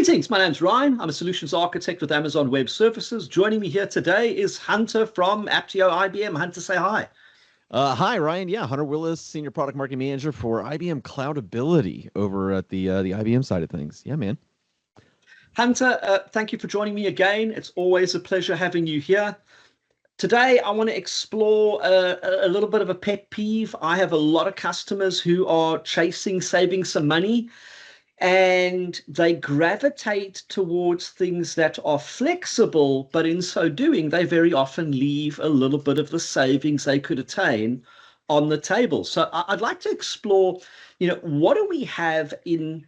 Greetings, my name's Ryan. I'm a solutions architect with Amazon Web Services. Joining me here today is Hunter from Apptio IBM. Hunter, say hi. Hi, Ryan. Yeah, Hunter Willis, Senior Product Marketing Manager for IBM Cloudability over at the IBM side of things. Yeah, man. Hunter, thank you for joining me again. It's always a pleasure having you here. Today, I want to explore a little bit of a pet peeve. I have a lot of customers who are chasing saving some money, and they gravitate towards things that are flexible, but in so doing, they very often leave a little bit of the savings they could attain on the table. So I'd like to explore, what do we have in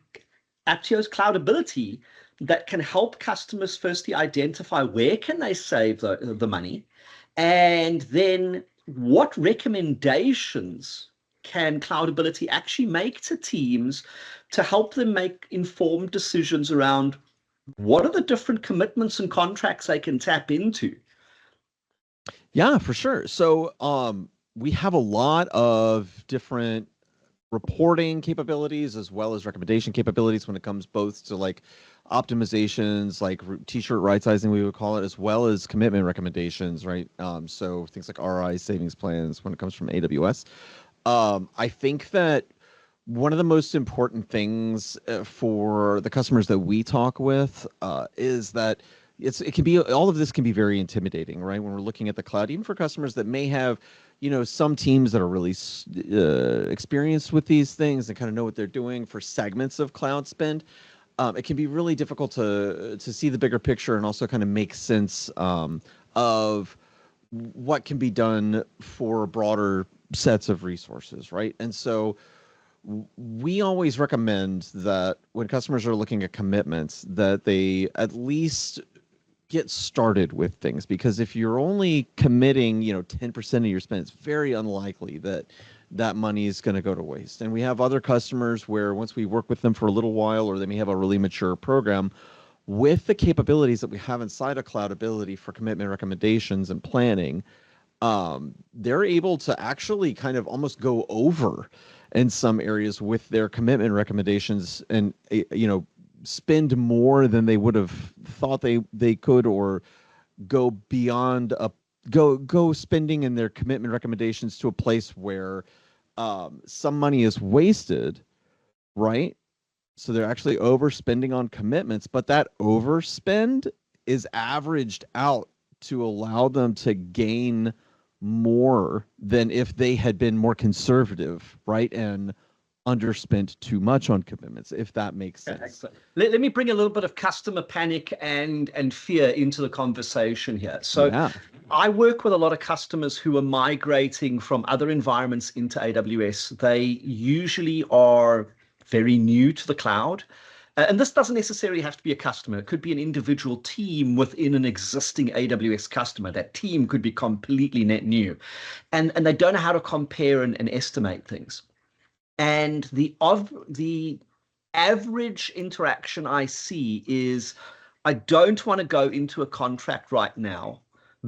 Apptio's Cloudability that can help customers firstly identify where can they save the money, and then what recommendations can Cloudability actually make to teams to help them make informed decisions around what are the different commitments and contracts they can tap into? Yeah, for sure. So we have a lot of different reporting capabilities as well as recommendation capabilities when it comes both to like optimizations, like t-shirt right sizing, we would call it, as well as commitment recommendations, right? So things like RI savings plans when it comes from AWS. I think that one of the most important things for the customers that we talk with is that it can be, all of this can be very intimidating, right? When we're looking at the cloud, even for customers that may have, some teams that are really experienced with these things and kind of know what they're doing for segments of cloud spend. It can be really difficult to see the bigger picture and also kind of make sense of what can be done for broader sets of resources, right? And so we always recommend that when customers are looking at commitments, that they at least get started with things, because if you're only committing, 10% of your spend, it's very unlikely that that money is going to go to waste. And we have other customers where once we work with them for a little while, or they may have a really mature program, with the capabilities that we have inside of Cloudability for commitment recommendations and planning, they're able to actually kind of almost go over in some areas with their commitment recommendations and, spend more than they would have thought they could, or go beyond go spending in their commitment recommendations to a place where some money is wasted, right? So they're actually overspending on commitments, but that overspend is averaged out to allow them to gain more than if they had been more conservative, right? And underspent too much on commitments, if that makes sense. Excellent. Let me bring a little bit of customer panic and fear into the conversation here. So yeah. I work with a lot of customers who are migrating from other environments into AWS. They usually are very new to the cloud. And this doesn't necessarily have to be a customer. It could be an individual team within an existing AWS customer. That team could be completely net new. And they don't know how to compare and estimate things. And the average interaction I see is, I don't want to go into a contract right now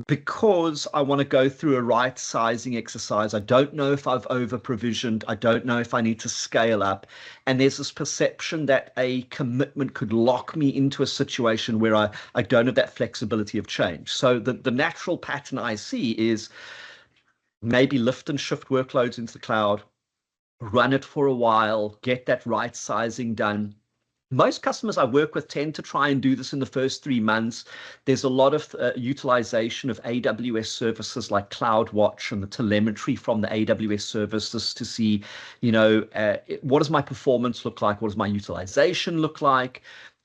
because I want to go through a right sizing exercise. I don't know if I've over provisioned. I don't know if I need to scale up. And there's this perception that a commitment could lock me into a situation where I don't have that flexibility of change. So the natural pattern I see is maybe lift and shift workloads into the cloud, run it for a while, get that right sizing done. Most customers I work with tend to try and do this in the first 3 months. There's a lot of utilization of AWS services like CloudWatch and the telemetry from the AWS services to see, what does my performance look like? What does my utilization look like?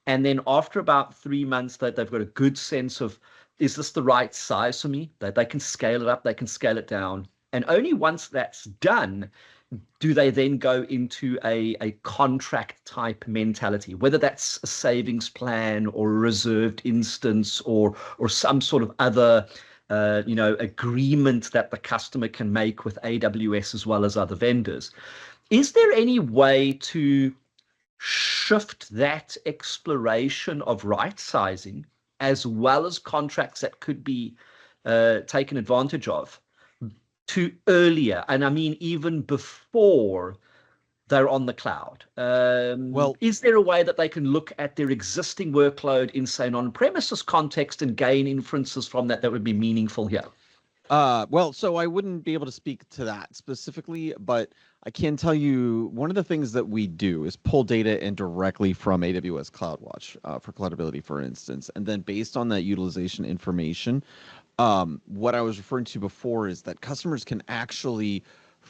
And then after about 3 months, that they've got a good sense of, is this the right size for me? That they can scale it up, they can scale it down. And only once that's done, do they then go into a contract type mentality, whether that's a savings plan or a reserved instance or some sort of other agreement that the customer can make with AWS as well as other vendors. Is there any way to shift that exploration of right sizing as well as contracts that could be taken advantage of to earlier, and I mean even before they're on the cloud. Well, Is there a way that they can look at their existing workload in, say, an on-premises context and gain inferences from that that would be meaningful here? well, so I wouldn't be able to speak to that specifically, but I can tell you one of the things that we do is pull data in directly from AWS CloudWatch for Cloudability, for instance, and then based on that utilization information, what I was referring to before is that customers can actually,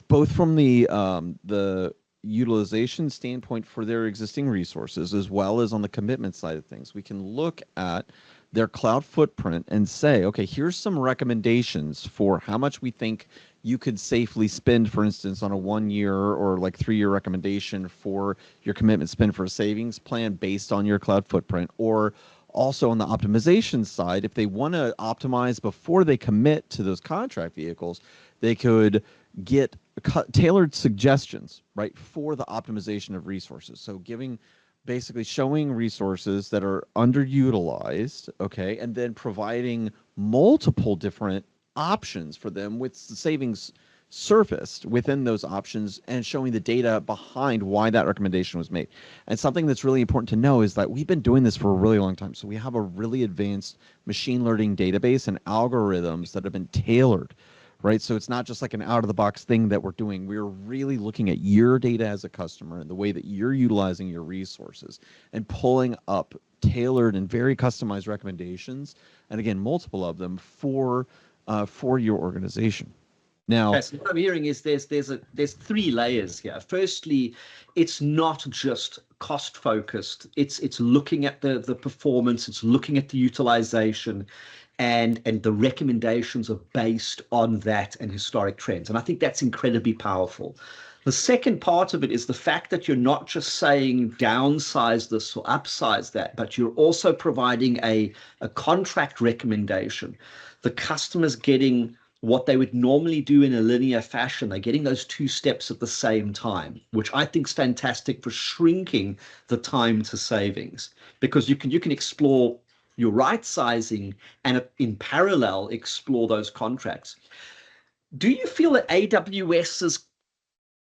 both from the utilization standpoint for their existing resources, as well as on the commitment side of things, we can look at their cloud footprint and say, okay, here's some recommendations for how much we think you could safely spend, for instance, on a 1 year or like 3 year recommendation for your commitment spend for a savings plan based on your cloud footprint. Or also on the optimization side, if they want to optimize before they commit to those contract vehicles, they could get tailored suggestions, right, for the optimization of resources. So basically showing resources that are underutilized, okay, and then providing multiple different options for them with the savings surfaced within those options and showing the data behind why that recommendation was made. And something that's really important to know is that we've been doing this for a really long time. So we have a really advanced machine learning database and algorithms that have been tailored, right? So it's not just like an out of the box thing that we're doing. We're really looking at your data as a customer and the way that you're utilizing your resources and pulling up tailored and very customized recommendations. And again, multiple of them for your organization. Now, okay, so what I'm hearing is there's three layers here. Firstly, it's not just cost focused. It's looking at the performance. It's looking at the utilization, and the recommendations are based on that and historic trends. And I think that's incredibly powerful. The second part of it is the fact that you're not just saying downsize this or upsize that, but you're also providing a contract recommendation. The customer's getting what they would normally do in a linear fashion. They're getting those two steps at the same time, which I think is fantastic for shrinking the time to savings, because you can explore your right sizing and in parallel explore those contracts. Do you feel that AWS's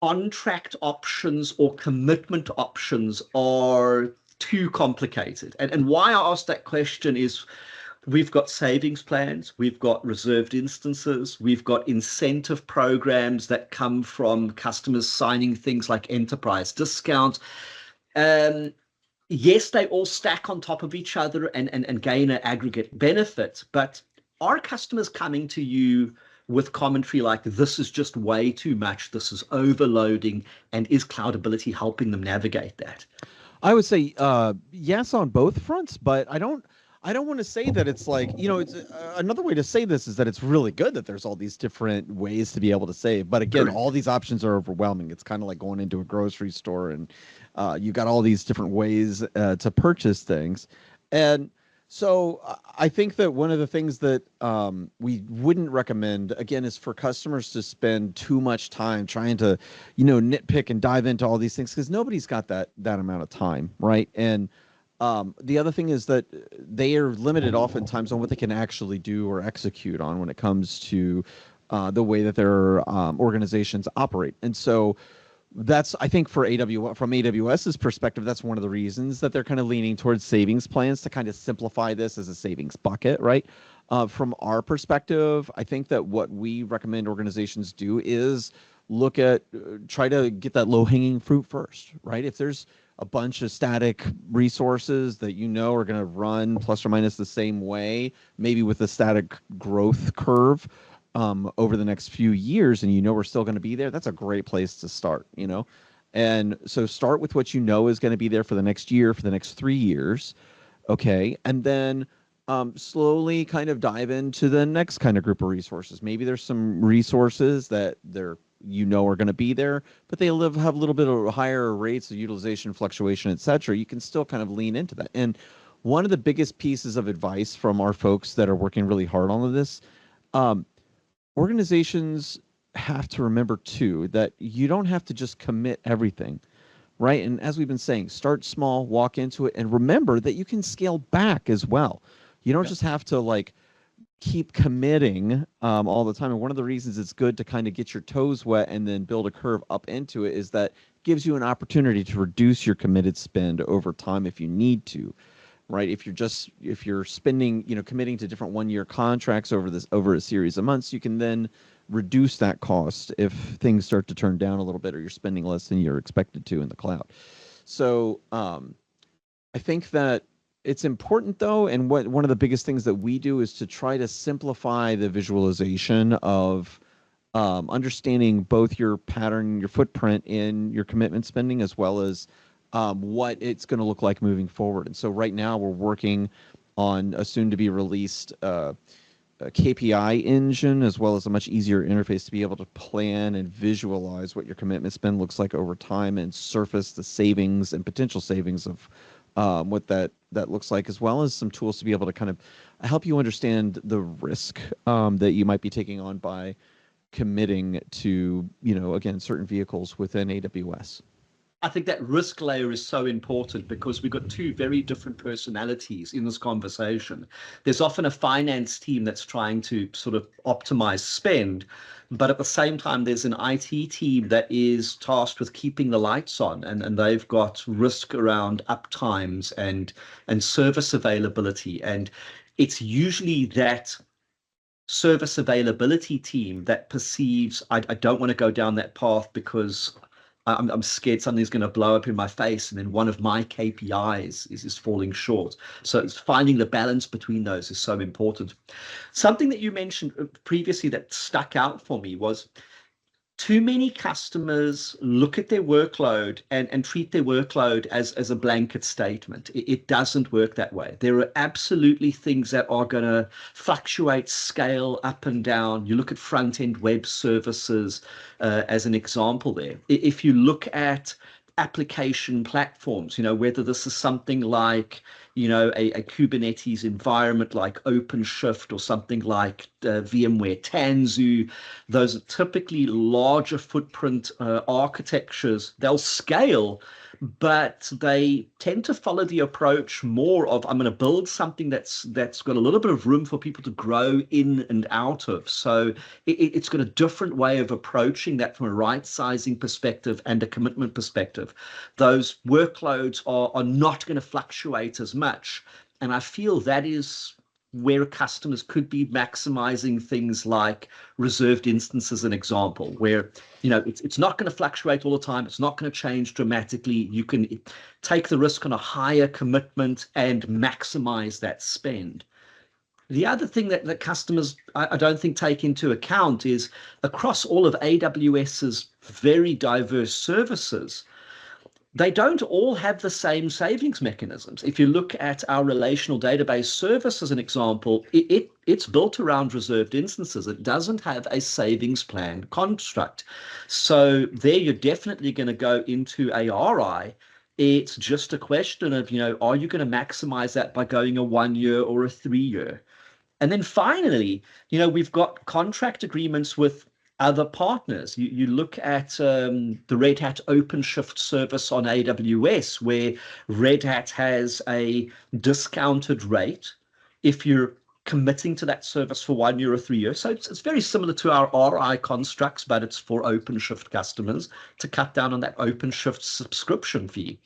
contract options or commitment options are too complicated? And why I asked that question is we've got savings plans, we've got reserved instances, we've got incentive programs that come from customers signing things like enterprise discounts. Yes, they all stack on top of each other and gain an aggregate benefit, but are customers coming to you with commentary like, this is just way too much, this is overloading, and is Cloudability helping them navigate that? I would say yes on both fronts, but I don't want to say that it's like, it's another way to say this is that it's really good that there's all these different ways to be able to save. But again, all these options are overwhelming. It's kind of like going into a grocery store and you got all these different ways to purchase things. And so I think that one of the things that we wouldn't recommend, again, is for customers to spend too much time trying to, nitpick and dive into all these things, because nobody's got that amount of time, right? And the other thing is that they are limited oftentimes on what they can actually do or execute on when it comes to the way that their organizations operate. And so that's, I think, from AWS's perspective, that's one of the reasons that they're kind of leaning towards savings plans to kind of simplify this as a savings bucket, right? From our perspective, I think that what we recommend organizations do is look at, try to get that low-hanging fruit first, right? If there's a bunch of static resources that are going to run plus or minus the same way, maybe with a static growth curve over the next few years, and we're still going to be there, that's a great place to start, And so start with what is going to be there for the next year, for the next 3 years, okay? And then slowly kind of dive into the next kind of group of resources. Maybe there's some resources that are going to be there, but they have a little bit of higher rates of utilization, fluctuation, et cetera. You can still kind of lean into that. And one of the biggest pieces of advice from our folks that are working really hard on this, organizations have to remember too that you don't have to just commit everything, right? And as we've been saying, start small, walk into it, and remember that you can scale back as well. You don't just have to keep committing all the time. And one of the reasons it's good to kind of get your toes wet and then build a curve up into it is that gives you an opportunity to reduce your committed spend over time if you need to, right? If you're spending, committing to different 1-year contracts over a series of months, you can then reduce that cost if things start to turn down a little bit or you're spending less than you're expected to in the cloud. So I think that it's important though, and one of the biggest things that we do is to try to simplify the visualization of understanding both your pattern, your footprint in your commitment spending, as well as what it's going to look like moving forward. And so right now we're working on a soon to be released a KPI engine, as well as a much easier interface to be able to plan and visualize what your commitment spend looks like over time and surface the savings and potential savings of what that looks like, as well as some tools to be able to kind of help you understand the risk that you might be taking on by committing to, again, certain vehicles within AWS. I think that risk layer is so important because we've got two very different personalities in this conversation. There's often a finance team that's trying to sort of optimize spend, but at the same time, there's an IT team that is tasked with keeping the lights on, and they've got risk around uptimes and service availability. And it's usually that service availability team that perceives, I don't want to go down that path because I'm scared something's going to blow up in my face, and then one of my KPIs is falling short. So it's finding the balance between those is so important. Something that you mentioned previously that stuck out for me was too many customers look at their workload and treat their workload as a blanket statement. It doesn't work that way. There are absolutely things that are going to fluctuate, scale up and down. You look at front-end web services as an example there. If you look at application platforms, whether this is something like, a Kubernetes environment like OpenShift or something like VMware Tanzu, those are typically larger footprint architectures. They'll scale, but they tend to follow the approach more of, I'm going to build something that's got a little bit of room for people to grow in and out of. So it's got a different way of approaching that from a right sizing perspective and a commitment perspective. Those workloads are not going to fluctuate as much. And I feel that is where customers could be maximizing things like reserved instances, an example, where it's not going to fluctuate all the time. It's not going to change dramatically. You can take the risk on a higher commitment and maximize that spend. The other thing that customers, I don't think, take into account is across all of AWS's very diverse services, they don't all have the same savings mechanisms. If you look at our relational database service as an example, it's built around reserved instances. It doesn't have a savings plan construct. So there you're definitely going to go into a RI. It's just a question of, are you going to maximize that by going a 1 year or a 3 year? And then finally, we've got contract agreements with other partners. You look at the Red Hat OpenShift service on AWS, where Red Hat has a discounted rate if you're committing to that service for 1 year or 3 years. So it's very similar to our RI constructs, but it's for OpenShift customers to cut down on that OpenShift subscription fee.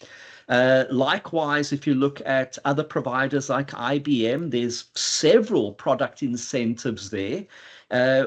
Likewise, if you look at other providers like IBM, there's several product incentives there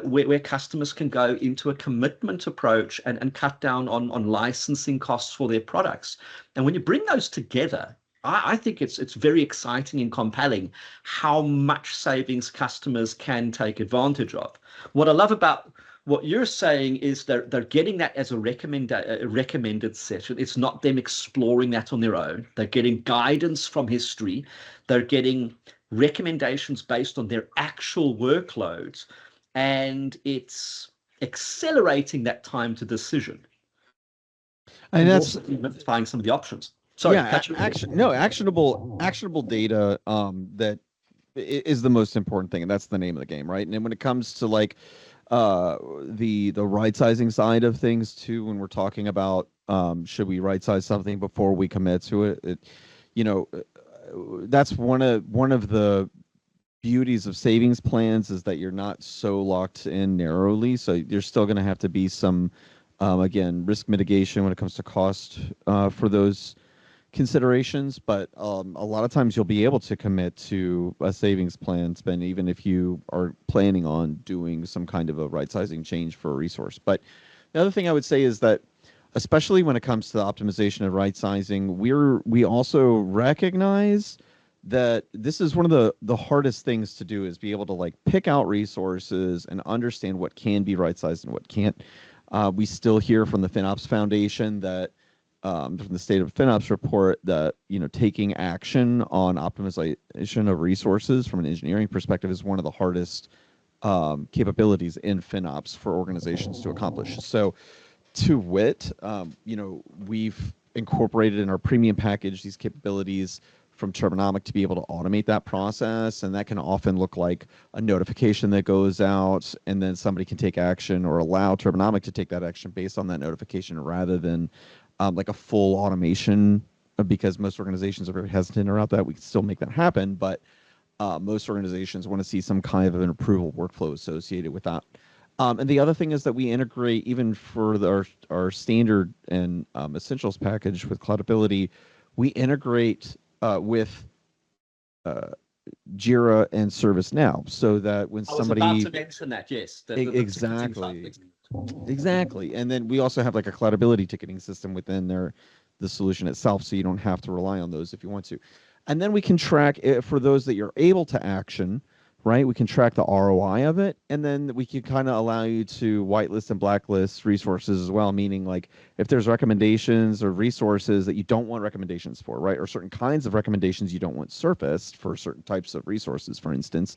where customers can go into a commitment approach and cut down on licensing costs for their products. And when you bring those together, I think it's very exciting and compelling how much savings customers can take advantage of. What I love about what you're saying is they're getting that as a recommended session. It's not them exploring that on their own. They're getting guidance from history. They're getting recommendations based on their actual workloads, and it's accelerating that time to decision. And that's also demystifying some of the options. Sorry, actionable data that is the most important thing, and that's the name of the game, right? And then when it comes to like the right sizing side of things too, when we're talking about should we right size something before we commit to it, that's one of the beauties of savings plans, is that you're not so locked in narrowly. So you're still going to have to be some Again, risk mitigation when it comes to cost for those considerations, but a lot of times you'll be able to commit to a savings plan spend even if you are planning on doing some kind of a right sizing change for a resource. But the other thing I would say is that especially when it comes to the optimization of right sizing, we also recognize that this is one of the hardest things to do, is be able to like pick out resources and understand what can be right sized and what can't. We still hear from the FinOps Foundation that from the State of FinOps report that, you know, taking action on optimization of resources from an engineering perspective is one of the hardest capabilities in FinOps for organizations to accomplish. So to wit, you know, we've incorporated in our premium package these capabilities from Turbonomic to be able to automate that process, and that can often look like a notification that goes out, and then somebody can take action or allow Turbonomic to take that action based on that notification, rather than like a full automation, because most organizations are very hesitant about that. We can still make that happen, but most organizations want to see some kind of an approval workflow associated with that. And the other thing is that we integrate, even for our standard and essentials package with Cloudability, we integrate with Jira and ServiceNow, so that when somebody... I was about to mention that, yes. Exactly. Exactly. And then we also have like a Cloudability ticketing system within the solution itself, so you don't have to rely on those if you want to. And then we can track it for those that you're able to action, right? We can track the ROI of it, and then we can kind of allow you to whitelist and blacklist resources as well, meaning like if there's recommendations or resources that you don't want recommendations for, right? Or certain kinds of recommendations you don't want surfaced for certain types of resources, for instance,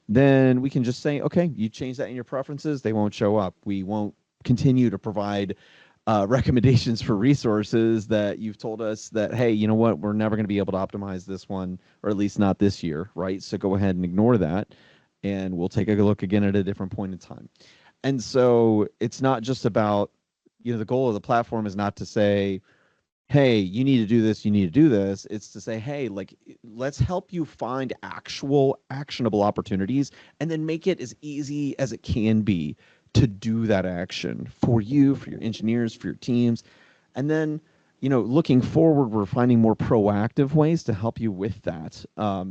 then we can just say, okay, you change that in your preferences, they won't show up. We won't continue to provide recommendations for resources that you've told us that, hey, you know what, we're never going to be able to optimize this one, or at least not this year, right? So go ahead and ignore that, and we'll take a look again at a different point in time. And so it's not just about, you know, the goal of the platform is not to say, hey, you need to do this, you need to do this. It's to say, hey, like, let's help you find actual actionable opportunities, and then make it as easy as it can be to do that action for you, for your engineers, for your teams. And then, you know, looking forward, we're finding more proactive ways to help you with that.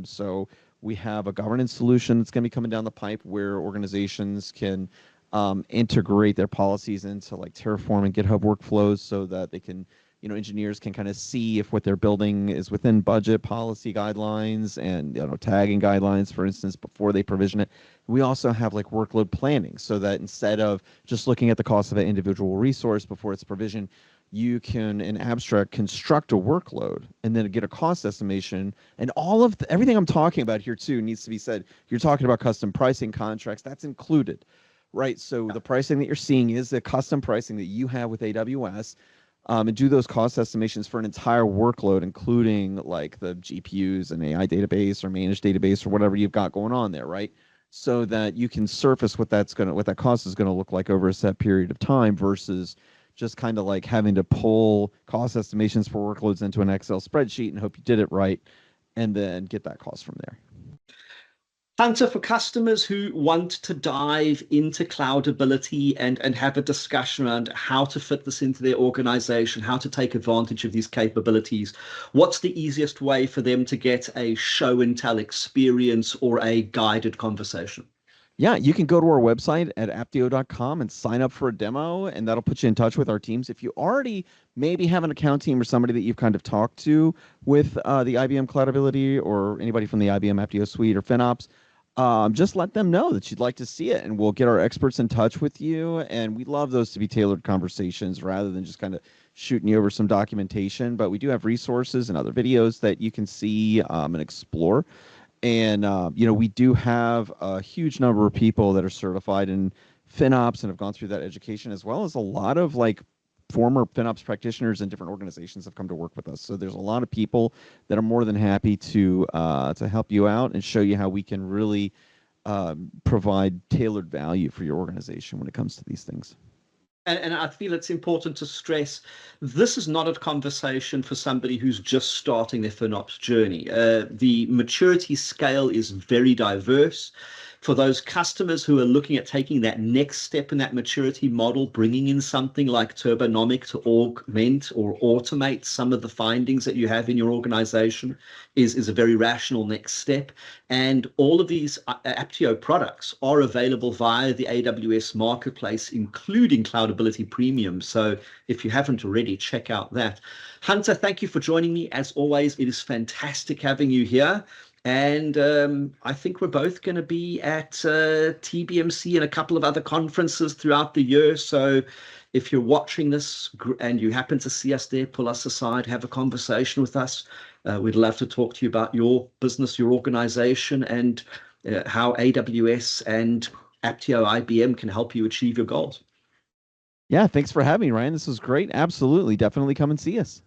So we have a governance solution that's going to be coming down the pipe, where organizations can integrate their policies into like Terraform and GitHub workflows, so that they can, you know, engineers can kind of see if what they're building is within budget, policy guidelines, and, you know, tagging guidelines, for instance, before they provision it. We also have like workload planning, so that instead of just looking at the cost of an individual resource before it's provisioned, you can, in abstract, construct a workload and then get a cost estimation. And all of everything I'm talking about here too needs to be said. You're talking about custom pricing contracts, that's included, right? So the pricing that you're seeing is the custom pricing that you have with AWS. And do those cost estimations for an entire workload, including like the GPUs and AI database or managed database or whatever you've got going on there, right? So that you can surface what that cost is going to look like over a set period of time, versus just kind of like having to pull cost estimations for workloads into an Excel spreadsheet and hope you did it right, and then get that cost from there. Hunter, for customers who want to dive into Cloudability and have a discussion around how to fit this into their organization, how to take advantage of these capabilities, what's the easiest way for them to get a show and tell experience or a guided conversation? Yeah, you can go to our website at apptio.com and sign up for a demo, and that'll put you in touch with our teams. If you already maybe have an account team or somebody that you've kind of talked to with the IBM Cloudability, or anybody from the IBM Apptio suite or FinOps, just let them know that you'd like to see it, and we'll get our experts in touch with you. And we love those to be tailored conversations rather than just kind of shooting you over some documentation. But we do have resources and other videos that you can see and explore. And, you know, we do have a huge number of people that are certified in FinOps and have gone through that education, as well as a lot of like former FinOps practitioners in different organizations have come to work with us. So there's a lot of people that are more than happy to help you out and show you how we can really provide tailored value for your organization when it comes to these things. And I feel it's important to stress, this is not a conversation for somebody who's just starting their FinOps journey. The maturity scale is very diverse. for those customers who are looking at taking that next step in that maturity model, bringing in something like Turbonomic to augment or automate some of the findings that you have in your organization is a very rational next step. And all of these Apptio products are available via the AWS marketplace, including Cloudability Premium. So if you haven't already, check out that. Hunter, thank you for joining me. As always, it is fantastic having you here. And I think we're both going to be at TBMC and a couple of other conferences throughout the year. So if you're watching this and you happen to see us there, pull us aside, have a conversation with us. We'd love to talk to you about your business, your organization, and how AWS and Apptio IBM can help you achieve your goals. Yeah, thanks for having me, Ryan. This was great. Absolutely. Definitely come and see us.